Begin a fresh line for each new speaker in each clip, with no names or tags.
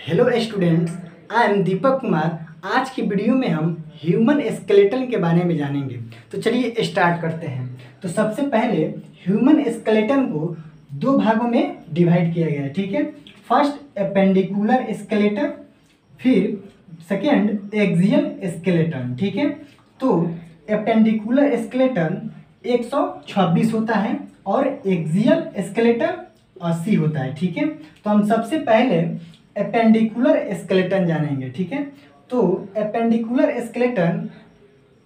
Hello students, I am Deepak Kumar. आज की video में हम ह्यूमन स्केलेटन के बारे में जानेंगे। तो चलिए स्टार्ट करते हैं। तो सबसे पहले ह्यूमन स्केलेटन को दो भागों में डिवाइड किया गया है, ठीक है। फर्स्ट एपेंडिकुलर स्केलेटन, फिर सेकेंड एक्सियल स्केलेटन, ठीक है। तो एपेंडिकुलर स्केलेटन 126 होता है और एक्सियल स्केलेटन 80 होता है, ठीक है। तो हम सबसे पहले एपेंडिकुलर स्केलेटन जानेंगे, ठीक है। तो एपेंडिकुलर स्केलेटन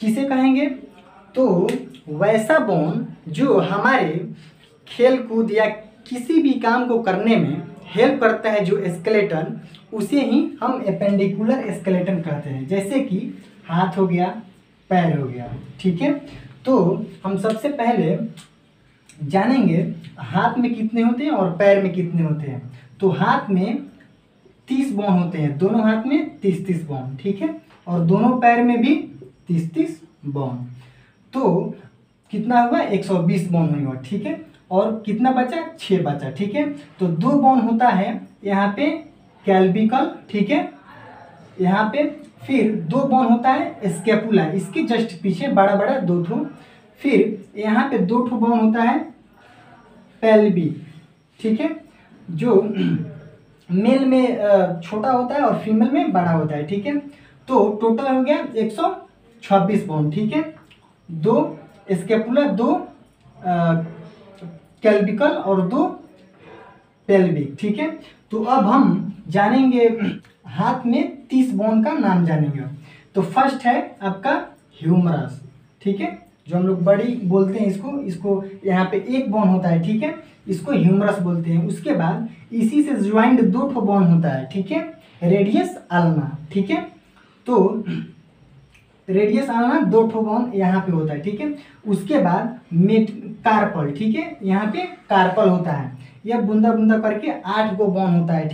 किसे कहेंगे? तो वैसा बोन जो हमारे खेल कूद या किसी भी काम को करने में हेल्प करता है, जो स्केलेटन, उसे ही हम एपेंडिकुलर स्केलेटन कहते हैं। जैसे कि हाथ हो गया, पैर हो गया, ठीक है। तो हम सबसे पहले जानेंगे हाथ में कितने होते हैं और पैर में कितने होते हैं। तो हाथ में 30 बोन होते हैं, दोनों हाथ में 30-30 बोन, ठीक है। और दोनों पैर में भी 30-30 बोन। तो कितना हुआ? 120 बोन हुआ, ठीक है। और कितना बचा? 6 बचा, ठीक है। तो 2 बोन होता है यहाँ पे कैल्विकल, ठीक है, यहाँ पे। फिर 2 बोन होता है स्कैपुला, इसके जस्ट पीछे बड़ा बड़ा 2 ठो। फिर यहाँ पे 2 ठो बोन होता है पेल्विक, ठीक है, जो मेल में छोटा होता है और फीमेल में बड़ा होता है, ठीक है। तो टोटल हो गया 126 बोन, ठीक है। 2 स्कैपुला, 2 कैल्विकल और 2 पेल्विक, ठीक है। तो अब हम जानेंगे हाथ में 30 बोन का नाम जानेंगे। तो फर्स्ट है आपका ह्यूमरस, ठीक है, जो हम लोग बड़ी बोलते हैं इसको यहाँ पे 1 बोन होता है, ठीक है, इसको ह्यूमरस बोलते हैं। उसके बाद इसी से ज्वाइंट 2 ठो बोन होता है, ठीक है, रेडियस अल्ना, ठीक है। तो रेडियस अल्ना 2 ठो बोन यहाँ पे होता है, ठीक है। उसके बाद कार्पल, ठीक है, यहाँ पे कार्पल होता है, यह बूंदा बूंदा करके 8 गो बोन होता है,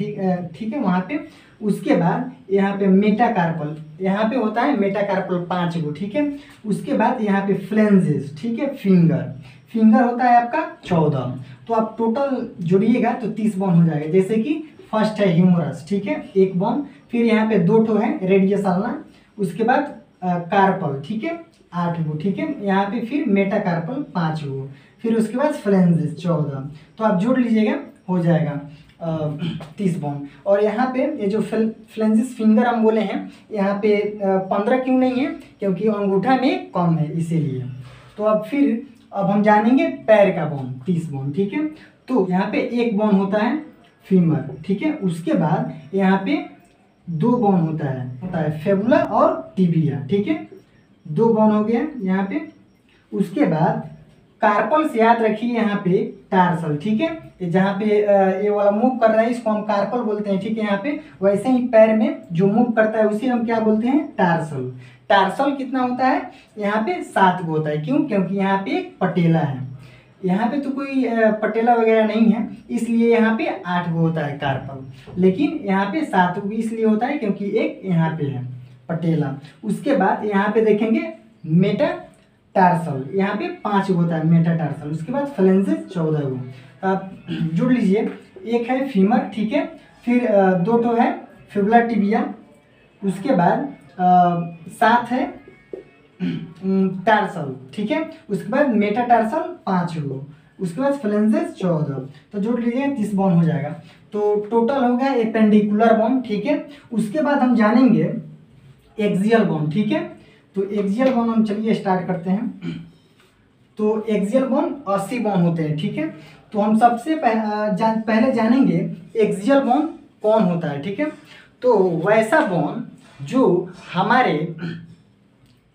ठीक है, वहाँ पे। उसके बाद यहाँ पे मेटाकार्पल, यहाँ पे होता है मेटाकार्पल 5 गो, ठीक है। उसके बाद यहाँ पे फ्लेंजेस, ठीक है, फिंगर होता है आपका 14। तो आप टोटल जोड़िएगा तो 30 बोन हो जाएगा। जैसे कि फर्स्ट है ह्यूमरस, ठीक है, 1 बोन। फिर यहाँ पे 2 ठो है रेडियस अल्ना। उसके बाद कार्पल, ठीक है, 8 गो, ठीक है। यहाँ पे फिर मेटाकार्पल 5 गो। फिर उसके बाद फ्लेंजेस 14। तो आप जोड़ लीजिएगा, हो जाएगा 30 बोन। और यहाँ पे ये जो फ्लेंजेस फिंगर हम बोले हैं, यहाँ पे 15 क्यों नहीं है? क्योंकि अंगूठा में कम है, इसीलिए। तो अब हम जानेंगे पैर का बोन, 30 बोन, ठीक है। तो यहाँ पे 1 बोन होता है फीमर, ठीक है। उसके बाद यहाँ पे 2 बोन होता है फेबुला और टिबिया, ठीक है, 2 बोन हो गया यहाँ पे। उसके बाद कार्पल से याद रखिए यहाँ पे टार्सल, ठीक है, जहाँ पे ये वाला मूव कर रहा है इसको हम कार्पल बोलते हैं, ठीक है, यहाँ पे। वैसे ही पैर में जो मूव करता है उसे हम क्या बोलते हैं? टार्सल। टार्सल कितना होता है? यहाँ पे 7 गो होता है। क्यों? क्योंकि यहाँ पे एक पटेला है, यहाँ पे तो कोई पटेला वगैरह नहीं है, इसलिए यहाँ पे 8 गो होता है कार्पल। लेकिन यहाँ पे 7 गो इसलिए होता है क्योंकि एक यहाँ पे है पटेला। उसके बाद यहाँ पे देखेंगे मेटा टार्सल, यहाँ पे 5 होता है मेटाटार्सल। उसके बाद फ्लेंजेस 14 गो। आप जुड़ लीजिए, एक है फीमर, ठीक है, फिर 2 ठो है फिबुला टिबिया। उसके बाद 7 है टार्सल, ठीक है। उसके बाद मेटाटार्सल 5 गो। उसके बाद फ्लेंजेस 14। तो जोड़ लीजिए 30 बोन हो जाएगा। तो टोटल हो गया एपेंडिकुलर बोन, ठीक है। उसके बाद हम जानेंगे एक्सियल बोन, ठीक है। तो एक्सियल बोन हम चलिए स्टार्ट करते हैं। तो एक्सियल बोन 80 बोन होते हैं, ठीक है। तो हम सबसे पहले जानेंगे एक्सियल बोन कौन होता है, ठीक है। तो वैसा बोन जो हमारे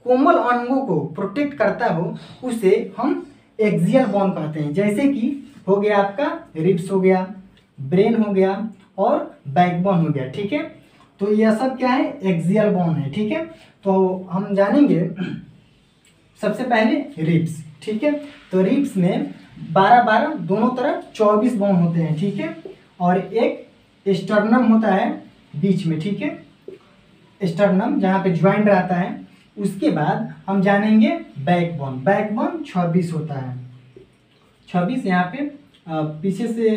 कोमल अंगों को प्रोटेक्ट करता हो, उसे हम एक्सियल बोन कहते हैं। जैसे कि हो गया आपका रिब्स हो गया, ब्रेन हो गया और बैकबोन हो गया, ठीक है। तो यह सब क्या है? एक्सियल बोन है, ठीक है। तो हम जानेंगे सबसे पहले रिब्स, ठीक है। तो रिब्स में 12-12 दोनों तरफ 24 बोन होते हैं, ठीक है। और एक स्टर्नम होता है बीच में, ठीक है, स्टर्नम जहाँ पे ज्वाइंट रहता है। उसके बाद हम जानेंगे बैकबोन। बैकबोन 26 होता है, 26 यहाँ पे पीछे से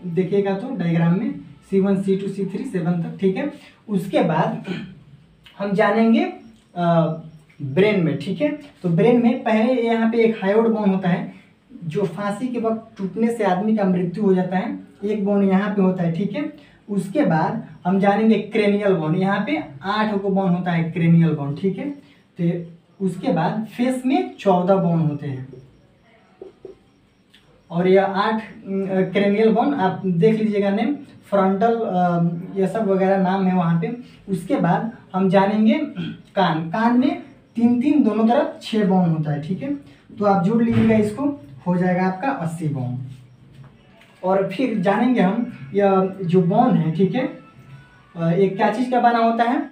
देखिएगा तो डायग्राम में C1 C2 C3 7 तक, ठीक है। उसके बाद हम जानेंगे ब्रेन में, ठीक है। तो ब्रेन में पहले यहाँ पे एक हायोड बोन होता है जो फांसी के वक्त टूटने से आदमी का मृत्यु हो जाता है, एक बोन यहाँ पे होता है, ठीक है। उसके बाद हम जानेंगे क्रेनियल बोन, यहाँ पे 8 को बोन होता है क्रेनियल बोन, ठीक है। तो उसके बाद फेस में 14 बोन होते हैं और यह 8 क्रेनियल बोन आप देख लीजिएगा नेम, फ्रंटल ये सब वगैरह नाम है वहाँ पे। उसके बाद हम जानेंगे कान, कान में 3 दोनों तरफ 6 बोन होता है, ठीक है। तो आप जोड़ लीजिएगा इसको, हो जाएगा आपका 80 बोन। और फिर जानेंगे हम यह जो बोन है, ठीक है, एक क्या चीज़ का बना होता है,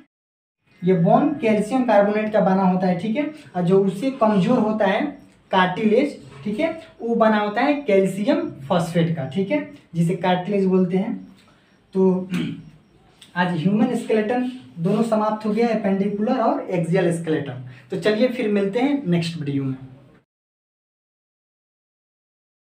ये बोन कैल्शियम कार्बोनेट का बना होता है, ठीक है। और जो उससे कमज़ोर होता है कार्टिलेज, ठीक है, वो बना होता है कैल्शियम फॉस्फेट का, ठीक है, जिसे कार्टिलेज बोलते हैं। तो आज ह्यूमन स्केलेटन दोनों समाप्त हो गया, एपेंडिकुलर और एक्सियल स्केलेटन। तो चलिए फिर मिलते हैं नेक्स्ट वीडियो में।